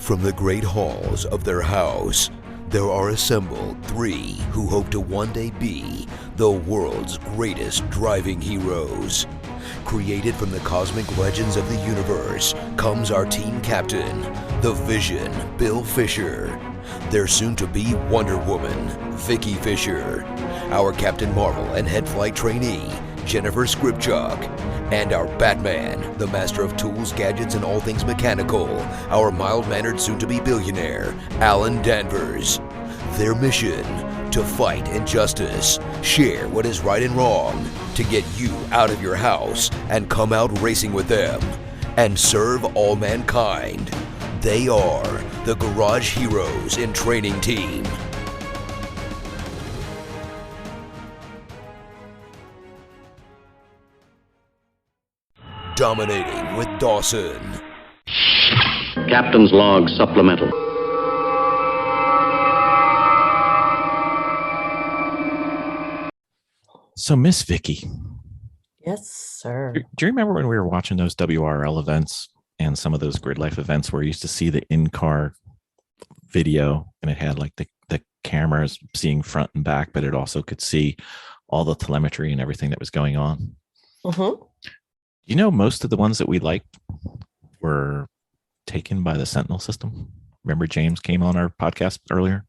From the great halls of their house, there are assembled three who hope to one day be the world's greatest driving heroes. Created from the cosmic legends of the universe comes our team captain, the Vision, Bill Fisher. Their soon-to-be Wonder Woman, Vicky Fisher. Our Captain Marvel and head flight trainee, Jennifer Skripchuk. And our Batman, the master of tools, gadgets, and all things mechanical, our mild-mannered soon-to-be billionaire, Alan Danvers. Their mission, to fight injustice, share what is right and wrong, to get you out of your house and come out racing with them, and serve all mankind. They are the Garage Heroes in Training Team. Dominating with Dawson. Captain's Log Supplemental. So, Miss Vicky. Yes, sir. Do you remember when we were watching those WRL events and some of those grid life events where you used to see the in-car video and it had like the cameras seeing front and back, but it also could see all the telemetry and everything that was going on? Mm-hmm. You know, most of the ones that we liked were taken by the Sentinel system. Remember James came on our podcast earlier?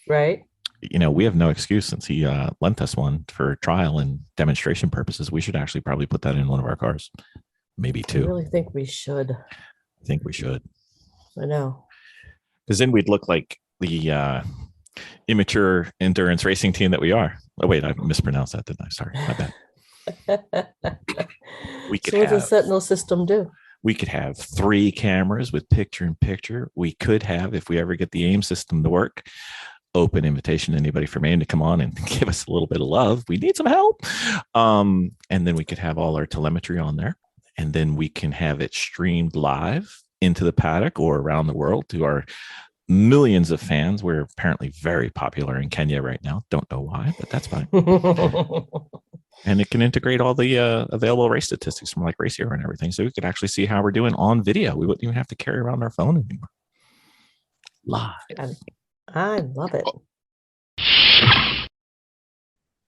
Right. You know, we have no excuse since he lent us one for trial and demonstration purposes. We should actually probably put that in one of our cars. Maybe two. I really think we should. I think we should. I know. Because then we'd look like the immature endurance racing team that we are. Oh, wait, I mispronounced that, didn't I? Sorry, my bad. We could So what does the have, Sentinel system do? we could have 3 cameras with picture-in-picture. We could have, if we ever get the AIM system to work, open invitation to anybody from AIM to come on and give us a little bit of love. We need some help. And then we could have all our telemetry on there. And then we can have it streamed live into the paddock or around the world to our millions of fans. We're apparently very popular in Kenya right now. Don't know why, but that's fine. And it can integrate all the available race statistics from like Race Hero and everything. So we could actually see how we're doing on video. We wouldn't even have to carry around our phone anymore. Live. I love it.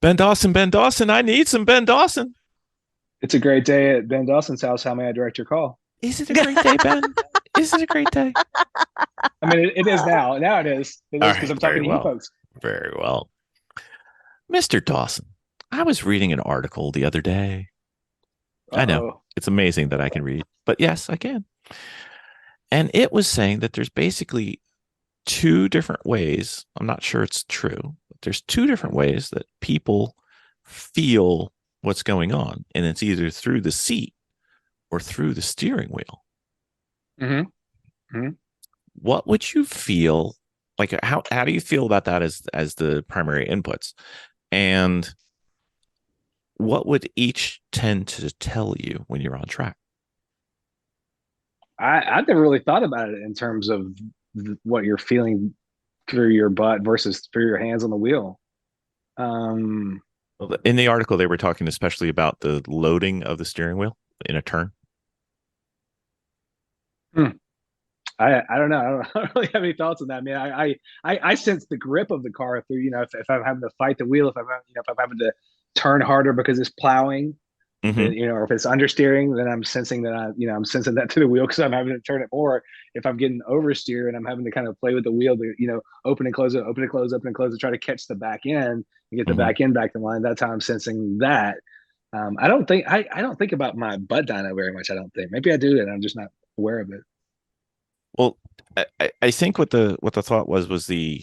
Ben Dawson, I need some Ben Dawson. It's a great day at Ben Dawson's house. How may I direct your call? Is it a great day, Ben? Is it a great day? I mean, it is now. Now it is. It is because I'm talking to you folks. Very well. Mr. Dawson, I was reading an article the other day. Uh-oh. I know. It's amazing that I can read, but yes, I can. And it was saying that there's basically 2 different ways. I'm not sure it's true, but there's 2 different ways that people feel what's going on. And it's either through the seat or through the steering wheel. Mm-hmm. Mm-hmm. What would you feel like? How do you feel about that as the primary inputs? And what would each tend to tell you when you're on track? I've never really thought about it in terms of what you're feeling through your butt versus through your hands on the wheel. In the article, they were talking especially about the loading of the steering wheel in a turn. I don't know. I don't really have any thoughts on that. I mean, I sense the grip of the car through, if I'm having to fight the wheel, if I'm having to turn harder because it's plowing, or if it's understeering, then I'm sensing that I'm sensing that to the wheel because I'm having to turn it more. If I'm getting oversteer and I'm having to kind of play with the wheel to, open and close it, open and close, open and close, to try to catch the back end and get the back end back in line. That's how I'm sensing that. I don't think about my butt dyno very much. I don't think. Maybe I do, and I'm just not aware of it. Well, I think what the thought was the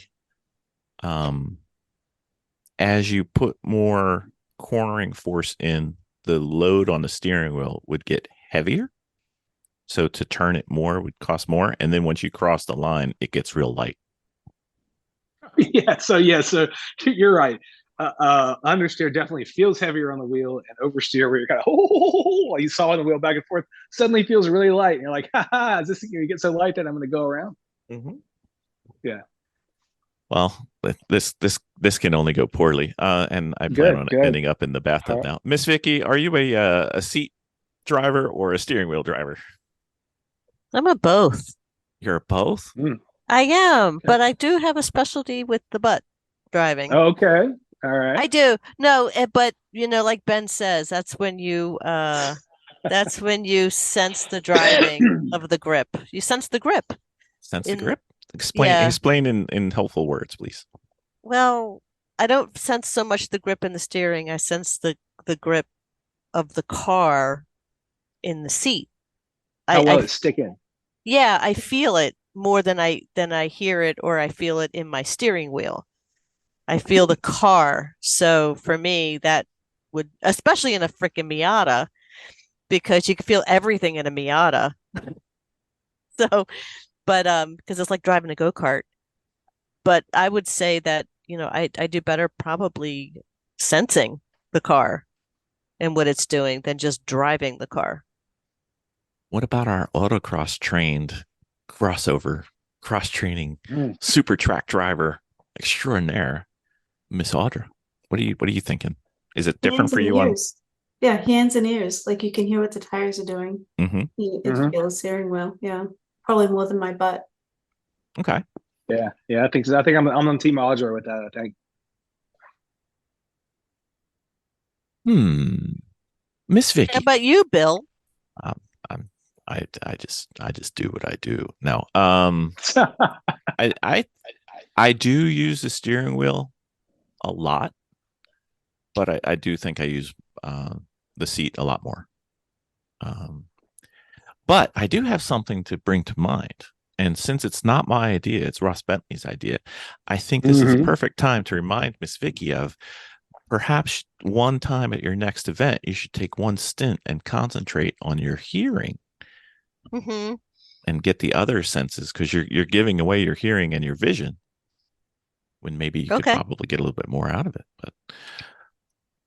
as you put more cornering force in, the load on the steering wheel would get heavier. So to turn it more would cost more. And then once you cross the line, it gets real light. So you're right. Understeer definitely feels heavier on the wheel, and oversteer, where you're kind of you saw the wheel back and forth, suddenly feels really light. And you're like, is this going to get so light that I'm going to go around? Mm-hmm. Yeah. Well, this can only go poorly, and I plan on ending up in the bathtub now. Miss Vicky, are you a seat driver or a steering wheel driver? I'm a both. You're both? I am, but I do have a specialty with the butt driving. Okay. All right. I do. No, but like Ben says, that's when you sense the driving of the grip. You sense the grip. Sense the grip? Yeah. Explain in helpful words, please. Well, I don't sense so much the grip in the steering. I sense the grip of the car in the seat. How well it's sticking. Yeah, I feel it more than I hear it, or I feel it in my steering wheel. I feel the car. So for me, that would, especially in a freaking Miata, because you can feel everything in a Miata. So, but because it's like driving a go-kart. But I would say that, I do better probably sensing the car and what it's doing than just driving the car. What about our autocross trained crossover cross training super track driver extraordinaire, Miss Audra? What are you thinking? Is it different for you on? Yeah, hands and ears. Like you can hear what the tires are doing. Mm-hmm. You can feel the steering wheel. Yeah, probably more than my butt. Okay. Yeah, I think so. I think I'm on Team Audra with that. I think. Miss Vicky. How about you, Bill? I just do what I do. No. I do use the steering wheel a lot, but I do think I use the seat a lot more. But I do have something to bring to mind. And since it's not my idea, it's Ross Bentley's idea, I think this is a perfect time to remind Miss Vicky of perhaps one time at your next event, you should take one stint and concentrate on your hearing and get the other senses, because you're giving away your hearing and your vision when maybe you could probably get a little bit more out of it. But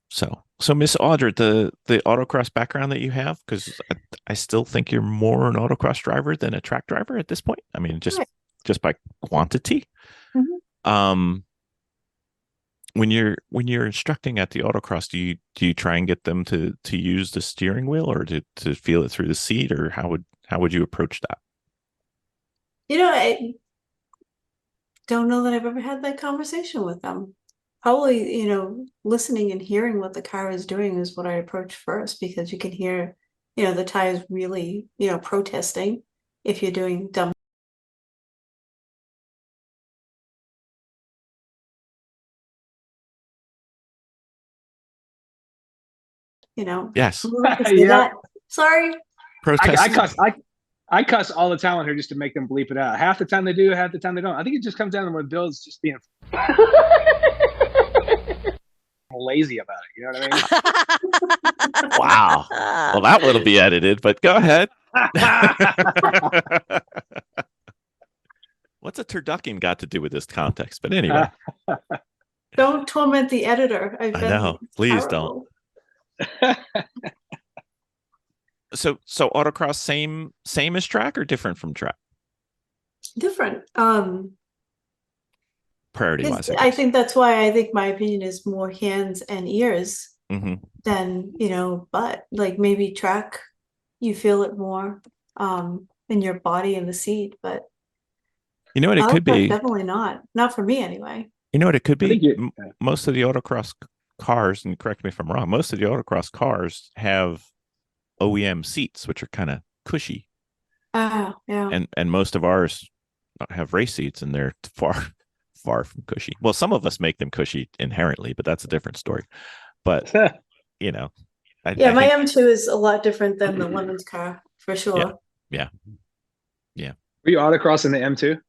so Miss Audra, the autocross background that you have, because I still think you're more an autocross driver than a track driver at this point. I mean, just by quantity. When you're instructing at the autocross, do you try and get them to use the steering wheel, or to feel it through the seat, or how would you approach that? I don't know that I've ever had that conversation with them. Probably, listening and hearing what the car is doing is what I approach first, because you can hear, the tires really, protesting if you're doing dumb. Yes. Yeah. Sorry. I cuss all the time on here just to make them bleep it out. Half the time they do, half the time they don't. I think it just comes down to where Bill's just being lazy about it. You know what I mean? Wow. Well, that will be edited, but go ahead. What's a turducken got to do with this context? But anyway. Don't torment the editor. I know. Please don't. So autocross same as track, or different from track? Different. Priority wise, I think that's why I think my opinion is more hands and ears than butt. Like maybe track, you feel it more in your body and the seat, but what it could be. Definitely not for me anyway. You know what it could be? Most of the autocross cars, and correct me if I'm wrong, most of the autocross cars have OEM seats, which are kind of cushy. Yeah. And most of ours have race seats, and they're far from cushy. Well, some of us make them cushy inherently, but that's a different story. But my think, M2 is a lot different than the women's car for sure. Yeah. Were you autocross in the M2?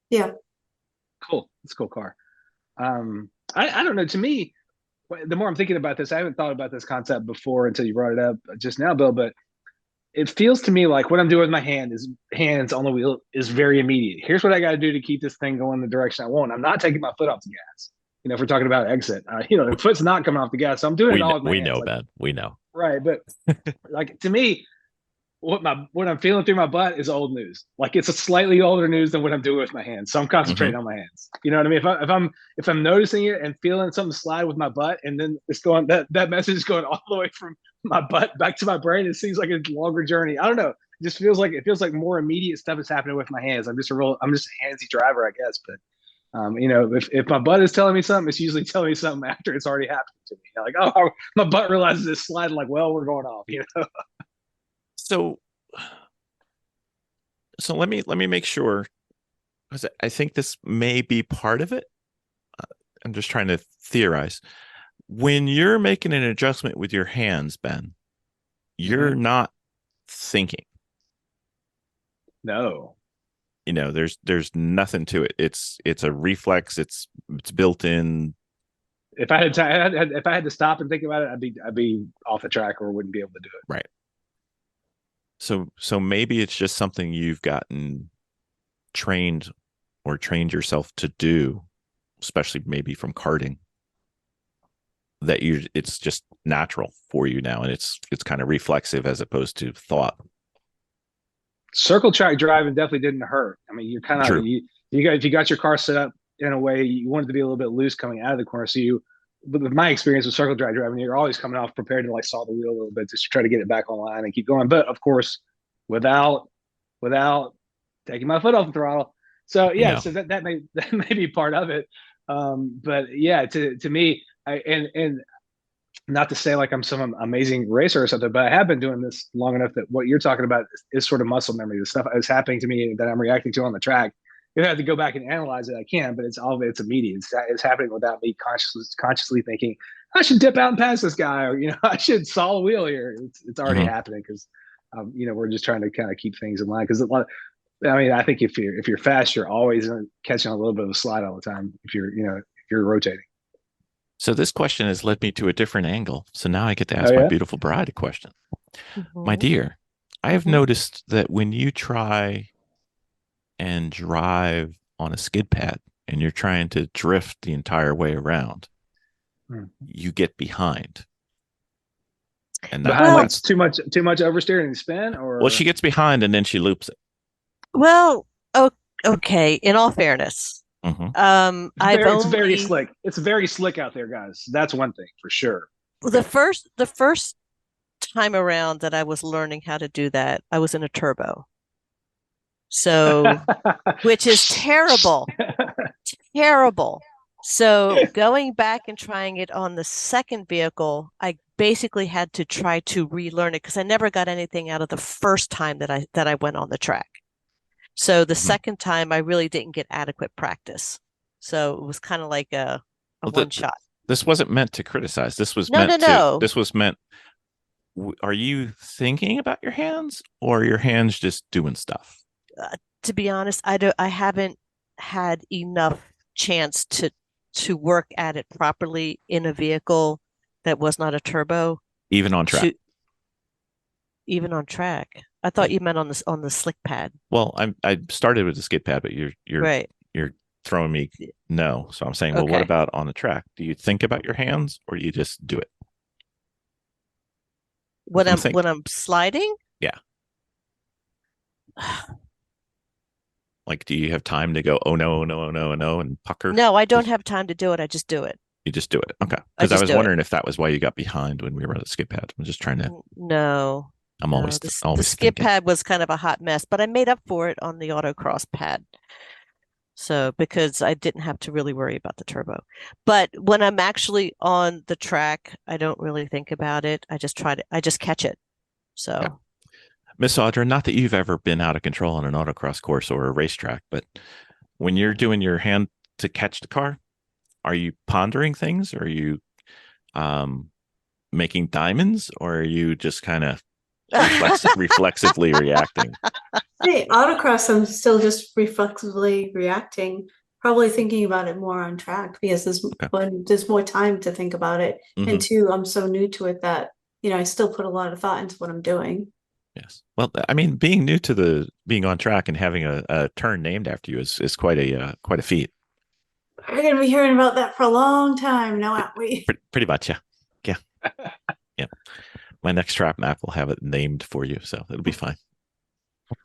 Yeah. Cool. It's a cool car. I don't know. To me, the more I'm thinking about this, I haven't thought about this concept before until you brought it up just now, Bill, but it feels to me like what I'm doing with my hands on the wheel is very immediate. Here's what I got to do to keep this thing going the direction I want. I'm not taking my foot off the gas. If we're talking about exit, the foot's not coming off the gas. So I'm doing it all with my hands. We know, Ben. We know. Right. But like, to me, what I'm feeling through my butt is old news. Like, it's a slightly older news than what I'm doing with my hands. So I'm concentrating on my hands. You know what I mean? If I'm noticing it and feeling something slide with my butt, and then it's going, that message is going all the way from my butt back to my brain, it seems like a longer journey. I don't know. just feels like more immediate stuff is happening with my hands. I'm just a handsy driver, I guess. But if my butt is telling me something, it's usually telling me something after it's already happened to me. Like, oh, my butt realizes it's sliding. Like, well, we're going off. So let me make sure, because I think this may be part of it. I'm just trying to theorize. When you're making an adjustment with your hands, Ben, you're not thinking. No. There's nothing to it. It's a reflex. It's built in. If I had to stop and think about it, I'd be off the track or wouldn't be able to do it. Right. So maybe it's just something you've gotten trained yourself to do, especially maybe from karting, that it's just natural for you now, and it's kind of reflexive as opposed to thought. Circle track driving definitely didn't hurt. I mean, you're kind of True. if you got your car set up in a way you want it to be a little bit loose coming out of the corner. So with my experience with circle track driving, you're always coming off prepared to like saw the wheel a little bit just to try to get it back on line and keep going. But of course, without taking my foot off the throttle. So yeah, so that may be part of it. But yeah, to me, and not to say like I'm some amazing racer or something, but I have been doing this long enough that what you're talking about is sort of muscle memory. The stuff is happening to me that I'm reacting to on the track. If I have to go back and analyze it, I can, but it's immediate. It's happening without me consciously thinking I should dip out and pass this guy, or I should saw a wheel here. It's already happening because we're just trying to kind of keep things in line. Because I think if you're fast, you're always catching a little bit of a slide all the time. If you're rotating. So this question has led me to a different angle. So now I get to ask my beautiful bride a question. My dear, I have noticed that when you try and drive on a skid pad and you're trying to drift the entire way around, you get behind. And that's too much oversteering and spin, or well, she gets behind and then she loops it. Well, okay. In all fairness, it's very slick. It's very slick out there, guys. That's one thing for sure. The first time around that I was learning how to do that, I was in a turbo. So, which is terrible. Terrible. So going back and trying it on the second vehicle, I basically had to try to relearn it because I never got anything out of the first time that I went on the track. So the second time I really didn't get adequate practice. So it was kind of like a one shot. This wasn't meant to criticize. This was This was meant. Are you thinking about your hands, or are your hands just doing stuff? To be honest, I haven't had enough chance to work at it properly in a vehicle that was not a turbo. Even on track. Even on track. I thought you meant on the slick pad. Well, I started with the skid pad, but you're right. You're throwing me no. So I'm saying, well, what about on the track? Do you think about your hands, or do you just do it? When I'm sliding? Yeah. Like, do you have time to go, oh no, and pucker? No, I don't have time to do it. I just do it. You just do it. Okay. Because I was wondering if that was why you got behind when we were on the skid pad. I'm just trying to. No. I'm always the skid pad was kind of a hot mess, but I made up for it on the autocross pad. So because I didn't have to really worry about the turbo. But when I'm actually on the track, I don't really think about it. I just catch it. So yeah. Miss Audra, not that you've ever been out of control on an autocross course or a racetrack, but when you're doing your hand to catch the car, are you pondering things? Or are you making diamonds? Or are you just kind of reflexively reacting? Hey, autocross, I'm still just reflexively reacting, probably thinking about it more on track because there's more time to think about it. And two, I'm so new to it that, I still put a lot of thought into what I'm doing. Yes. Well, I mean, being new to being on track and having a turn named after you is quite a feat. We're going to be hearing about that for a long time now, aren't we? Pretty much, yeah. Yeah. Yeah. My next trap map will have it named for you, so it'll be fine.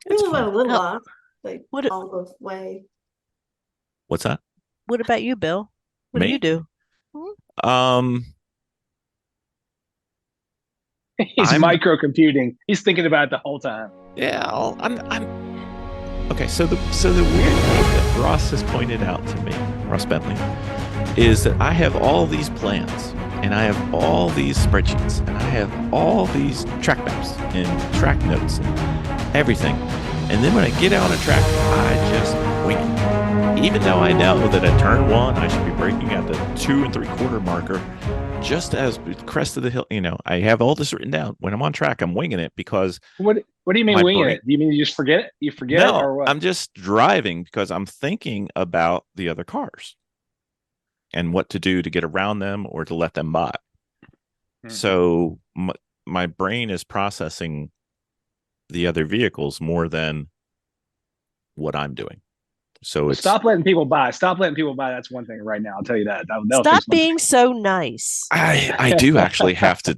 We live a little off, like all the way. What's that? What about you, Bill? What do you do? He's micro computing. He's thinking about it the whole time. Yeah, I'm okay. So the weird thing that Ross has pointed out to me, Ross Bentley, is that I have all these plans and I have all these spreadsheets and I have all these track maps and track notes and everything. And then when I get out on a track, I just wing it. Even though I know that at turn 1 I should be braking at the 2 3/4 marker, just as the crest of the hill. I have all this written down. When I'm on track, I'm winging it because What do you mean winging it? Do you mean you just forget it? You forget it, or what? I'm just driving because I'm thinking about the other cars and what to do to get around them or to let them by. Mm-hmm. So my brain is processing the other vehicles more than what I'm doing. So stop letting people by. Stop letting people by. That's one thing right now. I'll tell you that. Stop being so nice. I do actually have to.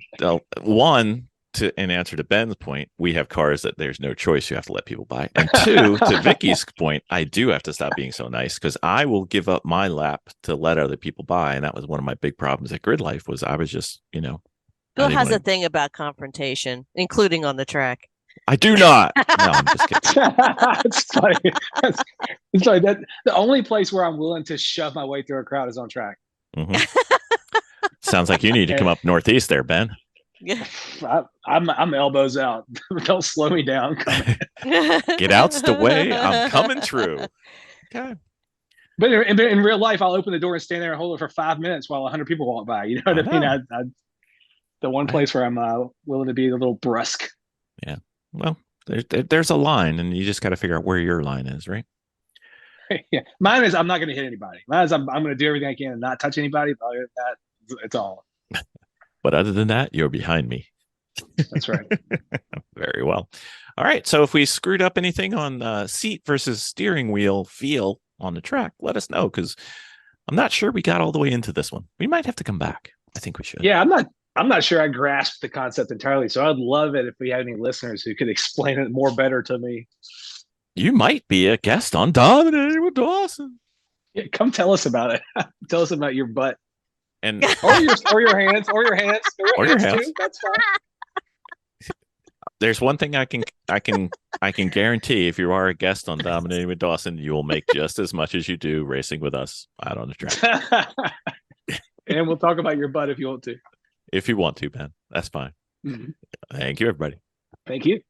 In answer to Ben's point, we have cars that there's no choice. You have to let people by. And 2, to Vicky's point, I do have to stop being so nice because I will give up my lap to let other people by. And that was one of my big problems at Grid Life was I was just, Bill has a thing about confrontation, including on the track. I do not. No, I'm just kidding. It's funny. It's like that. The only place where I'm willing to shove my way through a crowd is on track. Mm-hmm. Sounds like you need to come up northeast there, Ben. Yeah, I'm elbows out. Don't slow me down. Get out's the way. I'm coming through. Okay. But in real life, I'll open the door and stand there and hold it for 5 minutes while 100 people walk by. You know what I mean? The one place where I'm willing to be a little brusque. Yeah. Well, there's a line, and you just got to figure out where your line is, right? Yeah. Mine is I'm not going to hit anybody. Mine is I'm going to do everything I can and not touch anybody. But other than that, it's all. But other than that, you're behind me. That's right. Very well. All right. So if we screwed up anything on seat versus steering wheel feel on the track, let us know because I'm not sure we got all the way into this one. We might have to come back. I think we should. Yeah, I'm not sure I grasped the concept entirely. So I'd love it if we had any listeners who could explain it more better to me. You might be a guest on Dominating with Dawson. Yeah, come tell us about it. Tell us about your butt. And or your hands. Or your hands too. That's fine. There's one thing I can guarantee: if you are a guest on Dominating with Dawson, you will make just as much as you do racing with us out on the track. And we'll talk about your butt if you want to. If you want to, Ben, that's fine. Mm-hmm. Thank you, everybody. Thank you.